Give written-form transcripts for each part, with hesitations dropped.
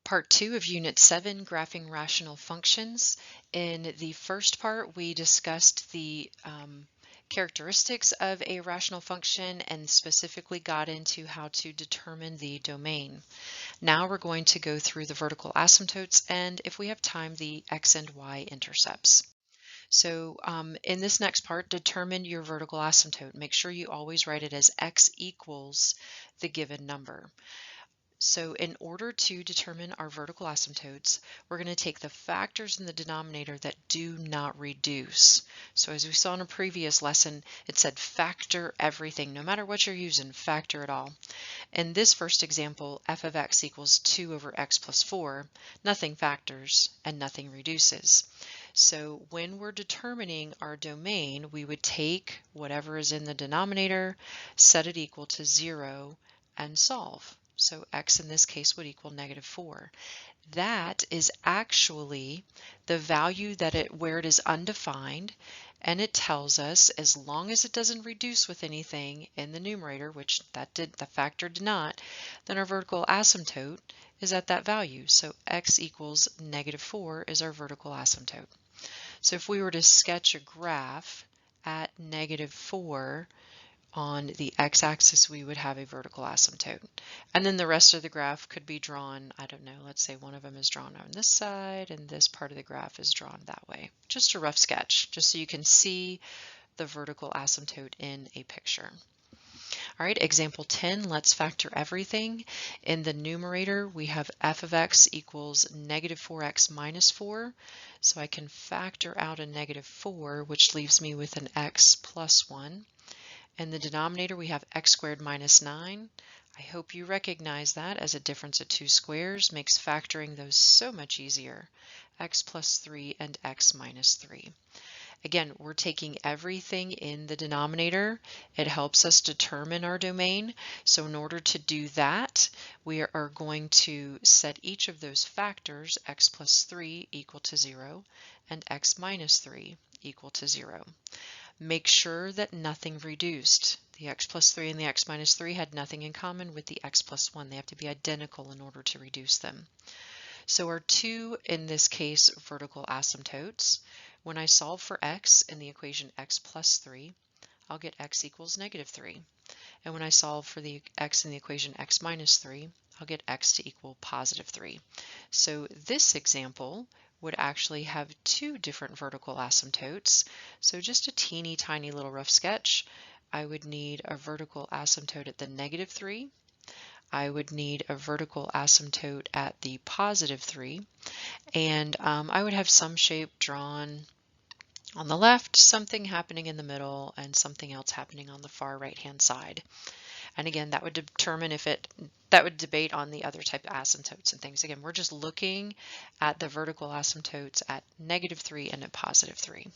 Part 2 of Unit 7, Graphing Rational Functions. In the first part, we discussed the characteristics of a rational function and specifically got into how to determine the domain. Now we're going to go through the vertical asymptotes and, if we have time, the x and y intercepts. So in this next part, determine your vertical asymptote. Make sure you always write it as x equals the given number. So in order to determine our vertical asymptotes, we're going to take the factors in the denominator that do not reduce. So as we saw in a previous lesson, it said factor everything, no matter what you're using, factor it all. In this first example, f of x equals 2 over x plus 4, nothing factors and nothing reduces. So when we're determining our domain, we would take whatever is in the denominator, set it equal to 0, and solve. So x in this case would equal -4. That is actually the value that where it is undefined, and it tells us as long as it doesn't reduce with anything in the numerator, which the factor did not, then our vertical asymptote is at that value. So x equals -4 is our vertical asymptote. So if we were to sketch a graph at -4, on the x-axis we would have a vertical asymptote. And then the rest of the graph could be drawn, I don't know, let's say one of them is drawn on this side and this part of the graph is drawn that way. Just a rough sketch, just so you can see the vertical asymptote in a picture. All right, example 10, let's factor everything. In the numerator, we have f of x equals -4x minus 4. So I can factor out a -4, which leaves me with an x plus 1. In the denominator, we have x squared minus 9. I hope you recognize that as a difference of two squares makes factoring those so much easier. X plus 3 and x minus 3. Again, we're taking everything in the denominator. It helps us determine our domain. So in order to do that, we are going to set each of those factors, x plus 3 equal to 0 and x minus 3 equal to 0. Make sure that nothing reduced. The x plus 3 and the x minus 3 had nothing in common with the x plus 1. They have to be identical in order to reduce them. So our two, in this case, vertical asymptotes, when I solve for x in the equation x plus 3, I'll get x equals -3. And when I solve for the x in the equation x minus 3, I'll get x to equal +3. So this example would actually have two different vertical asymptotes. So just a teeny tiny little rough sketch. I would need a vertical asymptote at the -3. I would need a vertical asymptote at the +3. And I would have some shape drawn on the left, something happening in the middle, and something else happening on the far right-hand side. And again, that would determine that would debate on the other type of asymptotes and things. Again, we're just looking at the vertical asymptotes at -3 and at +3.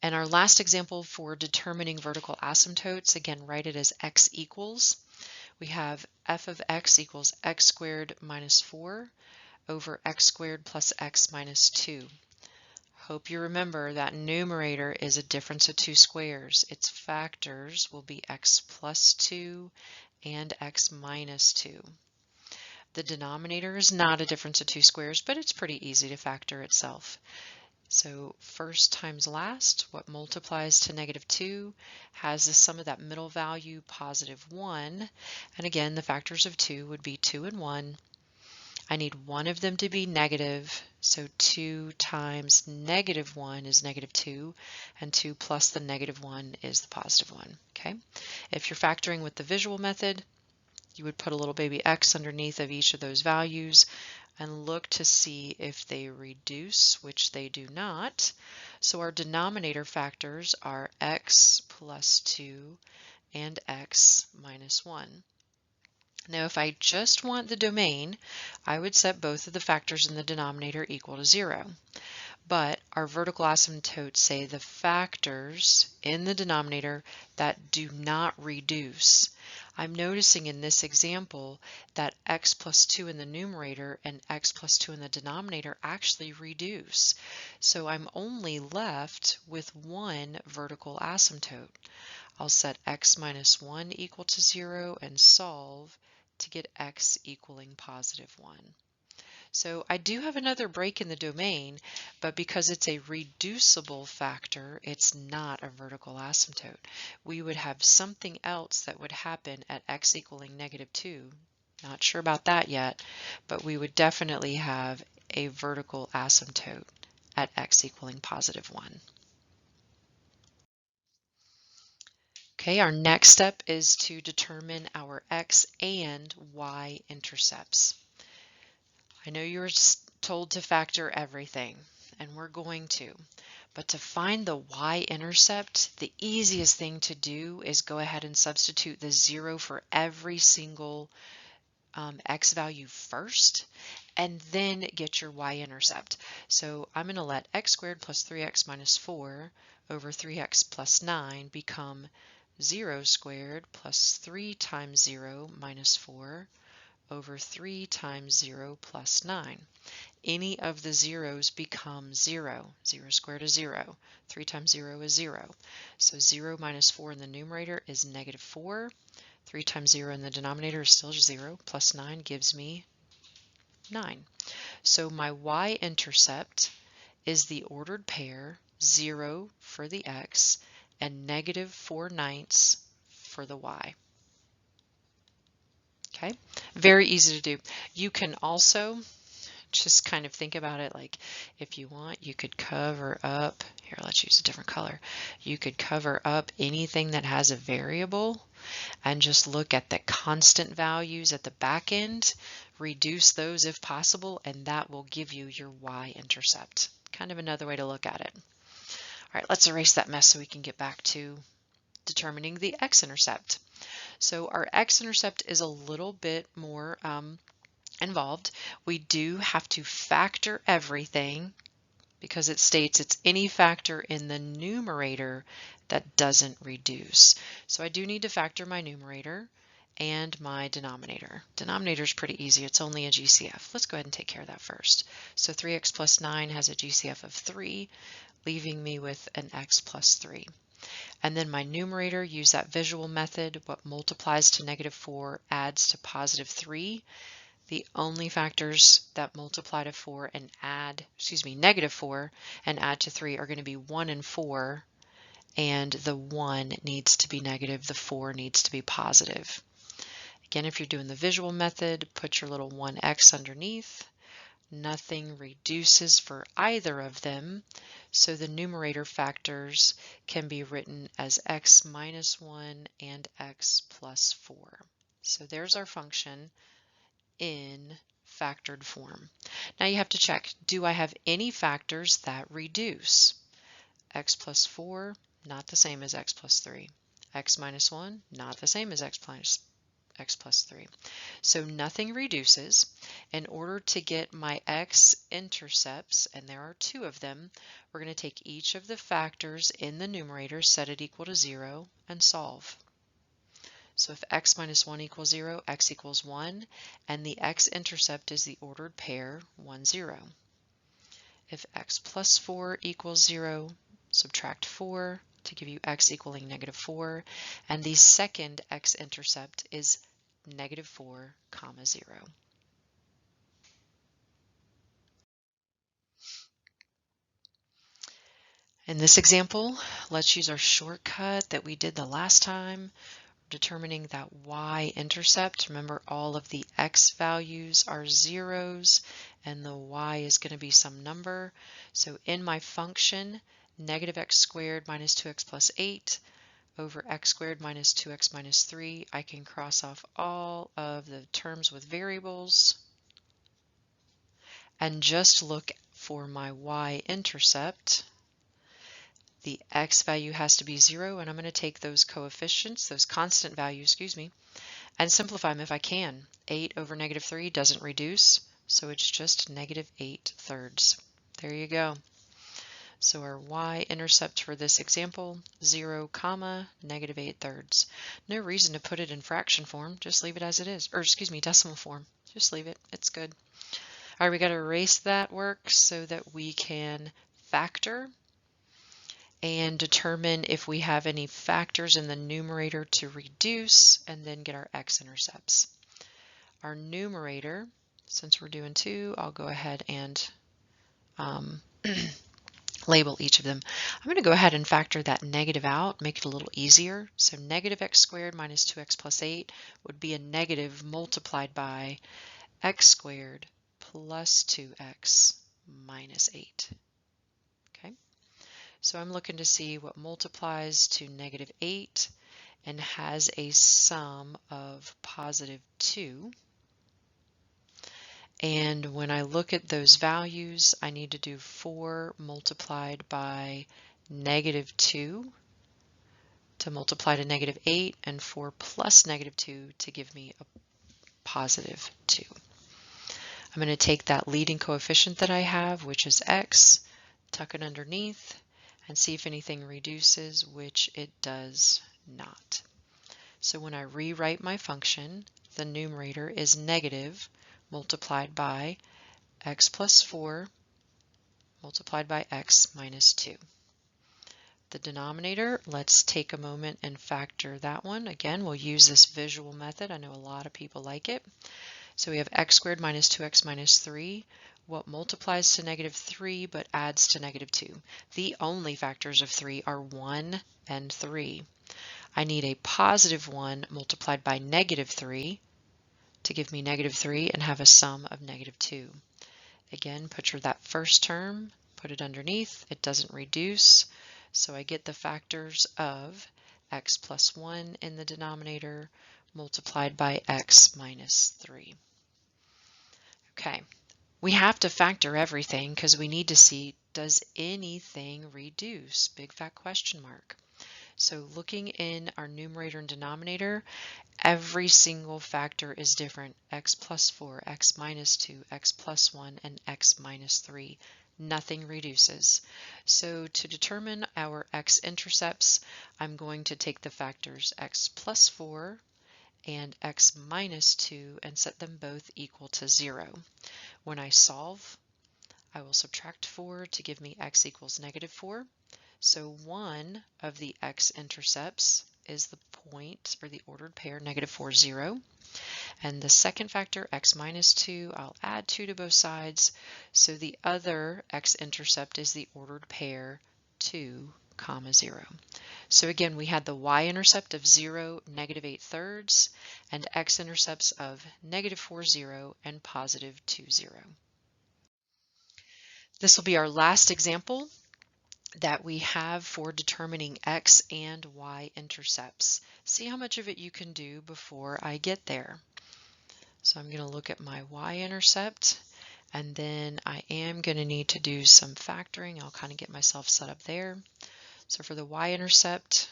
And our last example for determining vertical asymptotes, again, write it as x equals. We have f of x equals x squared minus 4 over x squared plus x minus 2. Hope you remember that numerator is a difference of two squares. Its factors will be x plus 2 and x minus 2. The denominator is not a difference of two squares, but it's pretty easy to factor itself. So first times last, what multiplies to -2 has the sum of that middle value, +1. And again, the factors of 2 would be 2 and 1. I need one of them to be negative, so 2 times -1 is -2, and 2 plus the -1 is the +1, okay? If you're factoring with the visual method, you would put a little baby x underneath of each of those values and look to see if they reduce, which they do not. So our denominator factors are x plus 2 and x minus 1. Now, if I just want the domain, I would set both of the factors in the denominator equal to 0. But our vertical asymptotes say the factors in the denominator that do not reduce. I'm noticing in this example that x plus 2 in the numerator and x plus 2 in the denominator actually reduce. So I'm only left with one vertical asymptote. I'll set x minus 1 equal to 0 and solve to get x equaling positive 1. So I do have another break in the domain, but because it's a reducible factor, it's not a vertical asymptote. We would have something else that would happen at x equaling -2. Not sure about that yet, but we would definitely have a vertical asymptote at x equaling positive 1. Okay, our next step is to determine our x and y intercepts. I know you were told to factor everything, and we're going to, but to find the y-intercept, the easiest thing to do is go ahead and substitute the 0 for every single x value first, and then get your y-intercept. So I'm going to let x squared plus 3x minus 4 over 3x plus 9 become 0 squared plus 3 times 0 minus 4 over 3 times 0 plus 9. Any of the zeros become 0. 0 squared is 0. 3 times 0 is 0. So 0 minus 4 in the numerator is -4. 3 times 0 in the denominator is still 0. Plus 9 gives me 9. So my y-intercept is the ordered pair 0 for the x and -4/9 for the y. Okay, very easy to do. You can also just kind of think about it like, if you want, you could cover up, here let's use a different color, you could cover up anything that has a variable and just look at the constant values at the back end, reduce those if possible, and that will give you your y-intercept. Kind of another way to look at it. All right, let's erase that mess so we can get back to determining the x-intercept. So our x-intercept is a little bit more involved. We do have to factor everything because it states it's any factor in the numerator that doesn't reduce. So I do need to factor my numerator and my denominator. Denominator is pretty easy. It's only a GCF. Let's go ahead and take care of that first. So 3x plus 9 has a GCF of 3, leaving me with an x plus 3. And then my numerator, use that visual method. What multiplies to -4 adds to +3. The only factors that multiply to 4 and add, -4 and add to 3 are going to be 1 and 4, and the 1 needs to be negative, the 4 needs to be positive. Again, if you're doing the visual method, put your little 1x underneath. Nothing reduces for either of them, so the numerator factors can be written as x minus 1 and x plus 4. So there's our function in factored form. Now you have to check, do I have any factors that reduce? X plus 4, not the same as x plus 3. X minus 1, not the same as x plus 3. So nothing reduces. In order to get my x-intercepts, and there are 2 of them, we're going to take each of the factors in the numerator, set it equal to 0, and solve. So if x minus 1 equals 0, x equals 1, and the x-intercept is the ordered pair 1, 0. If x plus 4 equals 0, subtract 4 to give you x equaling -4, and the second x-intercept is -4, 0. In this example, let's use our shortcut that we did the last time, determining that y-intercept. Remember, all of the x values are zeros, and the y is going to be some number. So in my function, -x squared minus 2x plus 8 over x squared minus 2x minus 3, I can cross off all of the terms with variables and just look for my y-intercept. The x value has to be 0, and I'm going to take those coefficients, those constant values, and simplify them if I can. 8 over -3 doesn't reduce, so it's just -8/3. There you go. So our y-intercept for this example, 0, -8/3. No reason to put it in fraction form, just leave it as it is, or decimal form. Just leave it, it's good. All right, we got to erase that work so that we can factor and determine if we have any factors in the numerator to reduce, and then get our x-intercepts. our numerator, since we're doing 2, I'll go ahead and label each of them. I'm going to go ahead and factor that negative out, make it a little easier. So negative x squared minus 2x plus 8 would be a negative multiplied by x squared plus 2x minus 8. Okay, so I'm looking to see what multiplies to negative 8 and has a sum of positive 2. And when I look at those values, I need to do 4 multiplied by negative 2 to multiply to negative 8, and 4 plus negative 2 to give me a positive 2. I'm going to take that leading coefficient that I have, which is x, tuck it underneath, and see if anything reduces, which it does not. So when I rewrite my function, the numerator is negative multiplied by x plus 4 multiplied by x minus 2. The denominator, let's take a moment and factor that one. Again, we'll use this visual method. I know a lot of people like it. So we have x squared minus 2x minus 3. What multiplies to negative 3 but adds to negative 2? The only factors of 3 are 1 and 3. I need a positive 1 multiplied by negative 3 to give me negative 3 and have a sum of negative 2. Again, picture that first term, put it underneath, it doesn't reduce, so I get the factors of x plus 1 in the denominator multiplied by x minus 3. Okay, we have to factor everything because we need to see, does anything reduce? Big fat question mark. So looking in our numerator and denominator, every single factor is different. X plus 4, x minus 2, x plus 1, and x minus 3. Nothing reduces. So to determine our x-intercepts, I'm going to take the factors x plus 4 and x minus 2 and set them both equal to 0. When I solve, I will subtract 4 to give me x equals negative 4. So one of the x-intercepts is the point, or the ordered pair, negative 4, 0. And the second factor, x minus 2, I'll add 2 to both sides. So the other x-intercept is the ordered pair 2, 0. So again, we had the y-intercept of 0, negative 8/3, and x-intercepts of negative 4, 0, and positive 2, 0. This will be our last example that we have for determining x and y intercepts. See how much of it you can do before I get there. So I'm going to look at my y-intercept, and then I am going to need to do some factoring. I'll kind of get myself set up there. So for the y-intercept,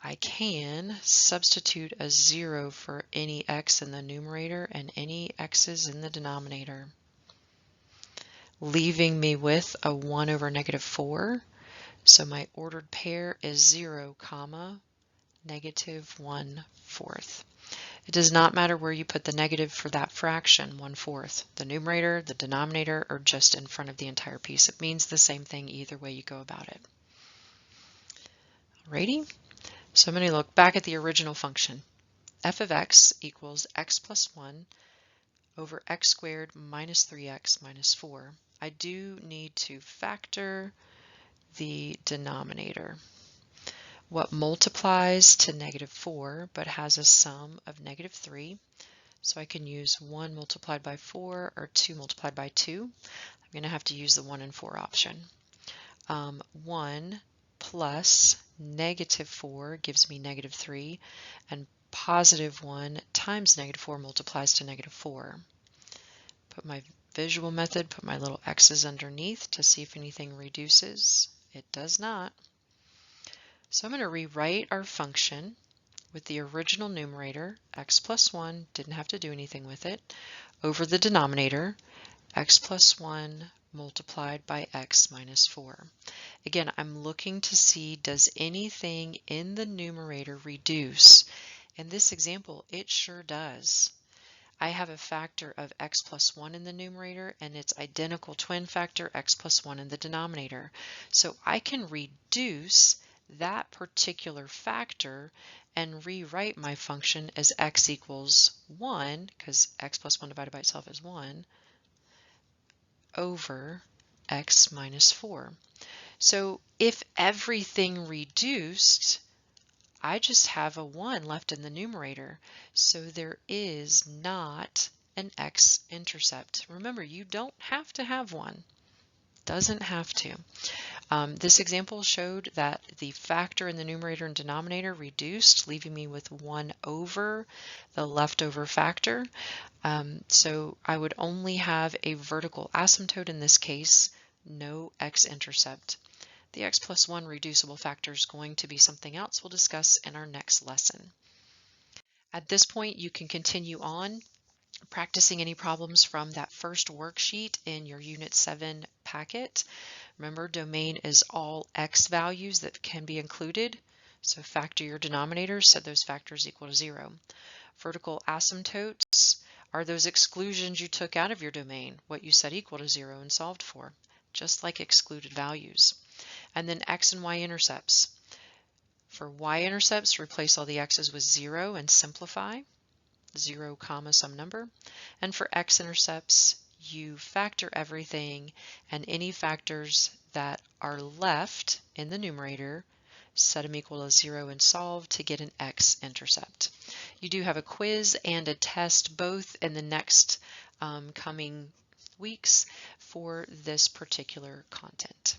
I can substitute a 0 for any x in the numerator and any x's in the denominator, leaving me with a 1 over negative 4. So my ordered pair is 0, negative 1/4. It does not matter where you put the negative for that fraction, 1/4. The numerator, the denominator, or just in front of the entire piece. It means the same thing either way you go about it. Alrighty, so I'm going to look back at the original function. F of x equals x plus 1 over x squared minus 3x minus 4. I do need to factor the denominator. What multiplies to negative 4 but has a sum of negative 3. So I can use 1 multiplied by 4 or 2 multiplied by 2. I'm going to have to use the 1 and 4 option. 1 plus negative 4 gives me negative 3, and positive 1 times negative 4 multiplies to negative 4. Put my visual method, put my little x's underneath to see if anything reduces. It does not. So I'm going to rewrite our function with the original numerator, x plus 1, didn't have to do anything with it, over the denominator, x plus 1 multiplied by x minus 4. Again, I'm looking to see, does anything in the numerator reduce? In this example, it sure does. I have a factor of x plus 1 in the numerator and its identical twin factor, x plus 1, in the denominator. So I can reduce that particular factor and rewrite my function as x equals 1, because x plus 1 divided by itself is 1, over x minus 4. So if everything reduced, I just have a 1 left in the numerator. So there is not an x-intercept. Remember, you don't have to have one. Doesn't have to. This example showed that the factor in the numerator and denominator reduced, leaving me with 1 over the leftover factor. So I would only have a vertical asymptote in this case, no x-intercept. The x plus 1 reducible factor is going to be something else we'll discuss in our next lesson. At this point, you can continue on practicing any problems from that first worksheet in your Unit 7 packet. Remember, domain is all x values that can be included. So factor your denominators, set those factors equal to 0. Vertical asymptotes are those exclusions you took out of your domain, what you set equal to 0 and solved for, just like excluded values. And then x and y intercepts. For y-intercepts, replace all the x's with 0 and simplify, 0 comma some number. And for x-intercepts, you factor everything, and any factors that are left in the numerator, set them equal to 0 and solve to get an x-intercept. You do have a quiz and a test both in the next coming weeks for this particular content.